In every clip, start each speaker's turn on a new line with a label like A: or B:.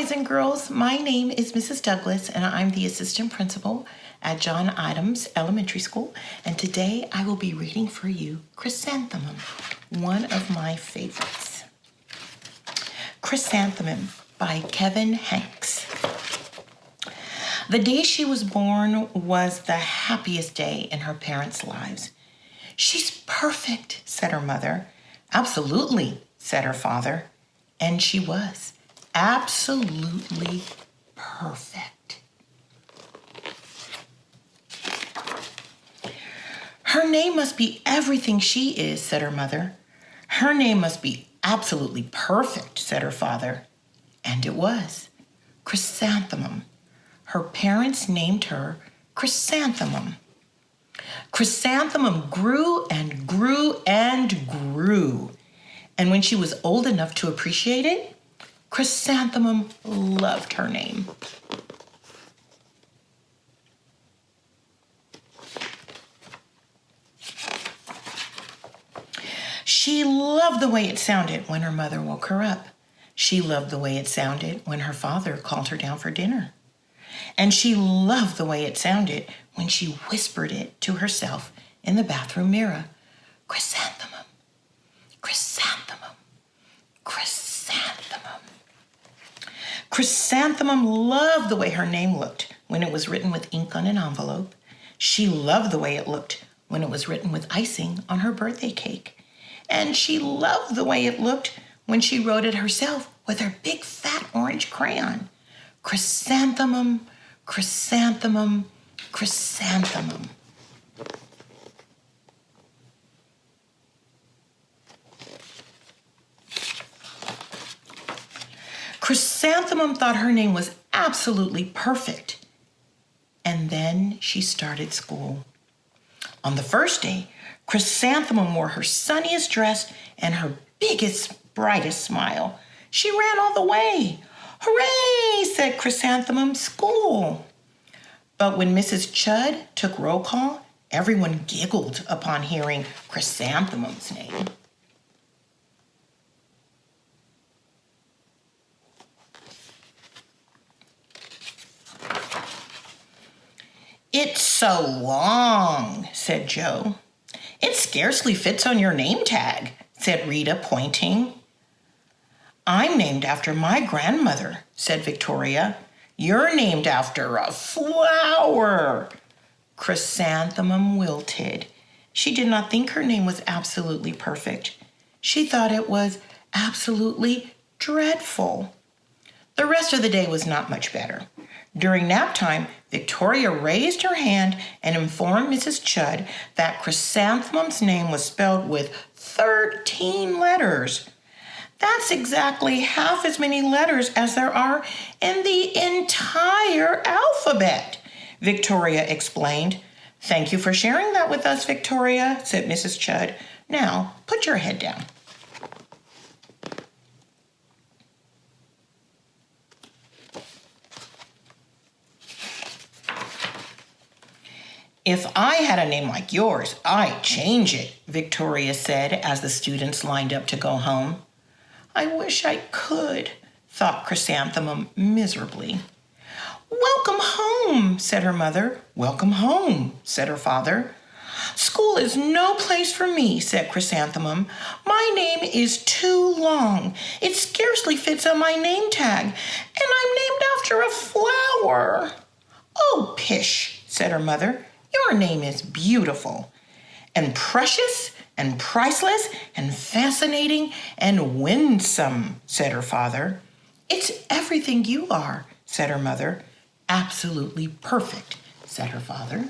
A: boys and girls. My name is Mrs. Douglas, and I'm the assistant principal at John Adams Elementary School. And today I will be reading for you Chrysanthemum, one of my favorites. Chrysanthemum by Kevin Hanks. The day she was born was the happiest day in her parents' lives. "She's perfect," said her mother. "Absolutely," said her father. And she was absolutely perfect. "Her name must be everything she is," said her mother. "Her name must be absolutely perfect," said her father. And it was. Chrysanthemum. Her parents named her Chrysanthemum. Chrysanthemum grew and grew and grew. And when she was old enough to appreciate it, Chrysanthemum loved her name. She loved the way it sounded when her mother woke her up. She loved the way it sounded when her father called her down for dinner. And she loved the way it sounded when she whispered it to herself in the bathroom mirror. Chrysanthemum, chrysanthemum, chrysanthemum. Chrysanthemum loved the way her name looked when it was written with ink on an envelope. She loved the way it looked when it was written with icing on her birthday cake. And she loved the way it looked when she wrote it herself with her big fat orange crayon. Chrysanthemum, chrysanthemum, chrysanthemum. Chrysanthemum thought her name was absolutely perfect. And then she started school. On the first day, Chrysanthemum wore her sunniest dress and her biggest, brightest smile. She ran all the way. "Hooray," said Chrysanthemum, "school." But when Mrs. Chud took roll call, everyone giggled upon hearing Chrysanthemum's name. "It's so long," said Joe. "It scarcely fits on your name tag," said Rita, pointing. "I'm named after my grandmother," said Victoria. "You're named after a flower." Chrysanthemum wilted. She did not think her name was absolutely perfect. She thought it was absolutely dreadful. The rest of the day was not much better. During nap time, Victoria raised her hand and informed Mrs. Chud that Chrysanthemum's name was spelled with 13 letters. "That's exactly half as many letters as there are in the entire alphabet," Victoria explained. "Thank you for sharing that with us, Victoria," said Mrs. Chud. "Now, put your head down." "If I had a name like yours, I'd change it," Victoria said as the students lined up to go home. "I wish I could," thought Chrysanthemum miserably. "Welcome home," said her mother. "Welcome home," said her father. "School is no place for me," said Chrysanthemum. "My name is too long. It scarcely fits on my name tag, and I'm named after a flower." "Oh, pish," said her mother. "Your name is beautiful and precious and priceless and fascinating and winsome," said her father. "It's everything you are," said her mother. "Absolutely perfect," said her father.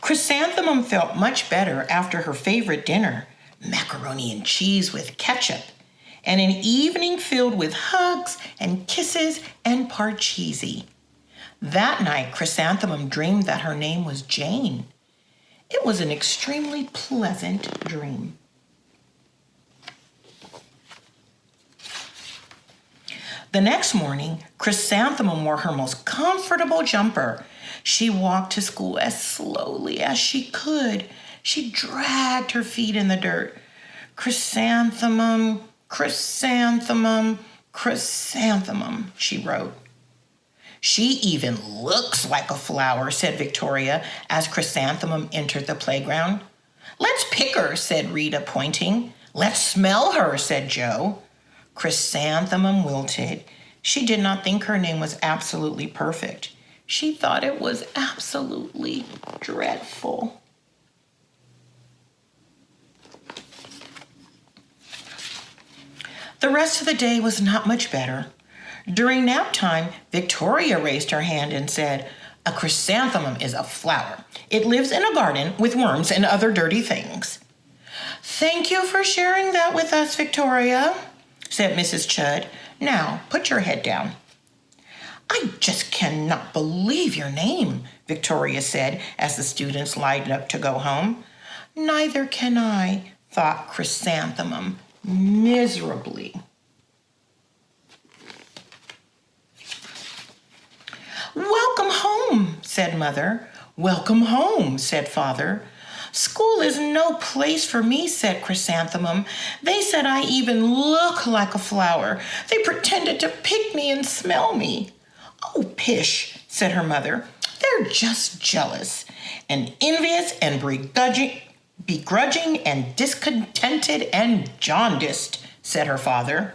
A: Chrysanthemum felt much better after her favorite dinner, macaroni and cheese with ketchup, and an evening filled with hugs and kisses and parcheesi. That night, Chrysanthemum dreamed that her name was Jane. It was an extremely pleasant dream. The next morning, Chrysanthemum wore her most comfortable jumper. She walked to school as slowly as she could. She dragged her feet in the dirt. Chrysanthemum, chrysanthemum, chrysanthemum, she wrote. She even looks like a flower, said Victoria as Chrysanthemum entered the playground. Let's pick her, said Rita, pointing. Let's smell her, said Joe. Chrysanthemum wilted. She did not think her name was absolutely perfect. She thought it was absolutely dreadful. The rest of the day was not much better. During nap time, Victoria raised her hand and said, "A chrysanthemum is a flower. It lives in a garden with worms and other dirty things." "Thank you for sharing that with us, Victoria," said Mrs. Chudd. "Now, put your head down." "I just cannot believe your name," Victoria said as the students lined up to go home. "Neither can I," thought Chrysanthemum miserably. "Welcome home," said Mother. "Welcome home," said Father. "School is no place for me," said Chrysanthemum. "They said I even look like a flower. They pretended to pick me and smell me." "Oh, pish," said her mother. "They're just jealous and envious and begrudging and discontented and jaundiced," said her father.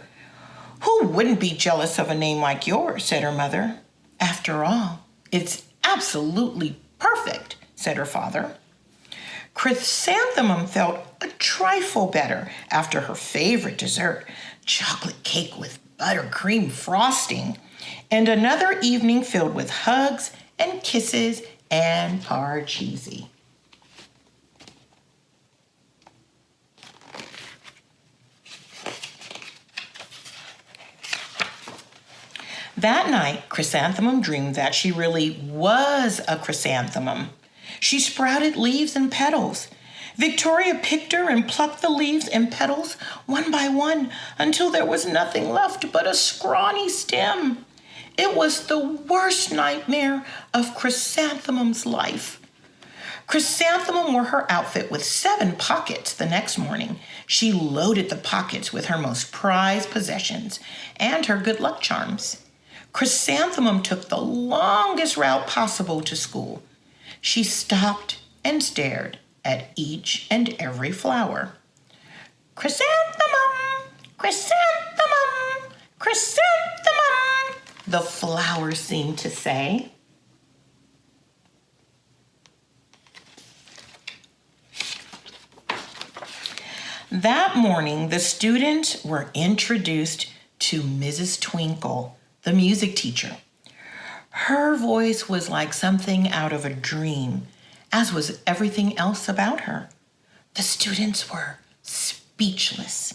A: "Who wouldn't be jealous of a name like yours?" said her mother. "After all, it's absolutely perfect," said her father. Chrysanthemum felt a trifle better after her favorite dessert, chocolate cake with buttercream frosting, and another evening filled with hugs and kisses and parcheesi. That night, Chrysanthemum dreamed that she really was a chrysanthemum. She sprouted leaves and petals. Victoria picked her and plucked the leaves and petals one by one until there was nothing left but a scrawny stem. It was the worst nightmare of Chrysanthemum's life. Chrysanthemum wore her outfit with 7 pockets the next morning. She loaded the pockets with her most prized possessions and her good luck charms. Chrysanthemum took the longest route possible to school. She stopped and stared at each and every flower. "Chrysanthemum, chrysanthemum, chrysanthemum," the flowers seemed to say. That morning, the students were introduced to Mrs. Twinkle, the music teacher. Her voice was like something out of a dream, as was everything else about her. The students were speechless.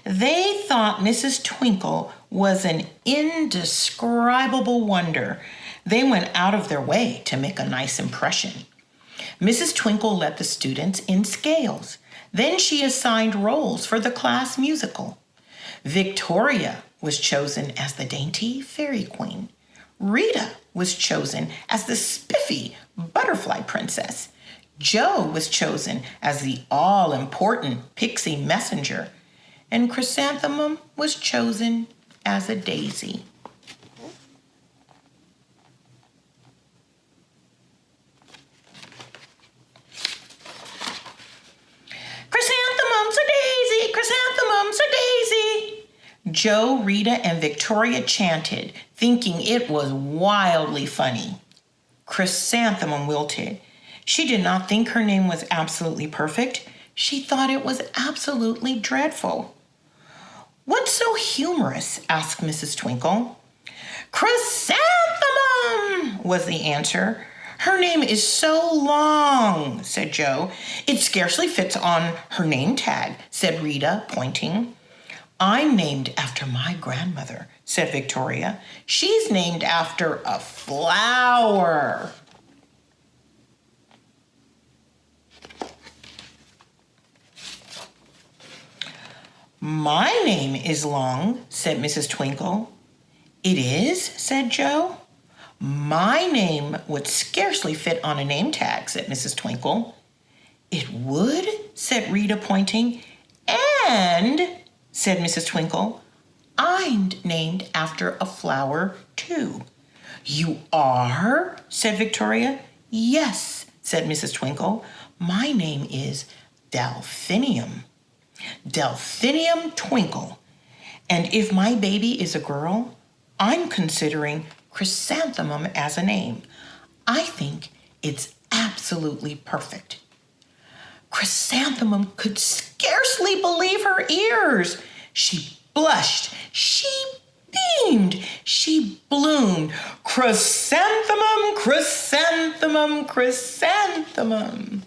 A: They thought Mrs. Twinkle was an indescribable wonder. They went out of their way to make a nice impression. Mrs. Twinkle led the students in scales. Then she assigned roles for the class musical. Victoria was chosen as the dainty fairy queen. Rita was chosen as the spiffy butterfly princess. Joe was chosen as the all-important pixie messenger. And Chrysanthemum was chosen as a daisy. "Chrysanthemum's a daisy, chrysanthemum's a daisy," Joe, Rita, and Victoria chanted, thinking it was wildly funny. Chrysanthemum wilted. She did not think her name was absolutely perfect. She thought it was absolutely dreadful. "What's so humorous?" asked Mrs. Twinkle. "Chrysanthemum," was the answer. "Her name is so long," said Joe. "It scarcely fits on her name tag," said Rita, pointing. "I'm named after my grandmother," said Victoria. "She's named after a flower." "My name is long," said Mrs. Twinkle. "It is?" said Joe. "My name would scarcely fit on a name tag," said Mrs. Twinkle. It would, said Rita, pointing. And, said Mrs. Twinkle, I'm named after a flower, too. You are? Said Victoria. Yes, said Mrs. Twinkle. My name is Delphinium. Delphinium Twinkle. And if my baby is a girl, I'm considering Chrysanthemum as a name. I think it's absolutely perfect. Chrysanthemum could scarcely believe her ears. She blushed. She beamed. She bloomed. Chrysanthemum, chrysanthemum, chrysanthemum.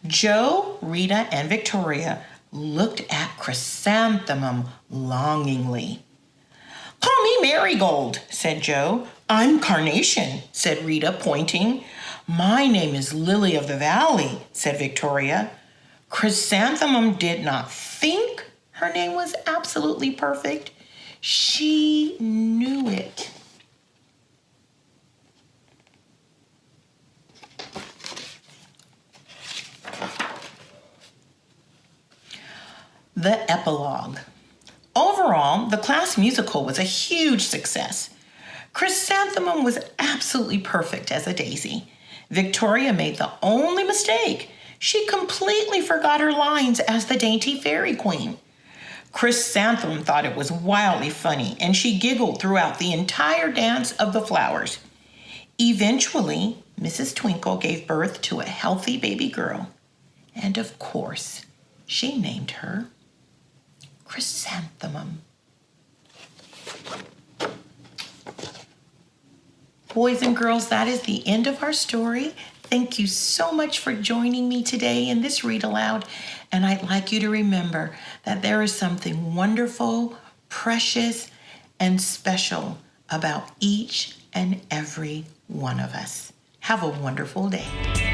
A: Joe, Rita, and Victoria looked at Chrysanthemum longingly. Call me Marigold, said Joe. I'm Carnation, said Rita, pointing. My name is Lily of the Valley, said Victoria. Chrysanthemum did not think her name was absolutely perfect. She knew it. The epilogue. Overall, the class musical was a huge success. Chrysanthemum was absolutely perfect as a daisy. Victoria made the only mistake. She completely forgot her lines as the dainty fairy queen. Chrysanthemum thought it was wildly funny, and she giggled throughout the entire dance of the flowers. Eventually, Mrs. Twinkle gave birth to a healthy baby girl, and of course, she named her Chrysanthemum. Boys and girls, that is the end of our story. Thank you so much for joining me today in this read aloud. And I'd like you to remember that there is something wonderful, precious, and special about each and every one of us. Have a wonderful day.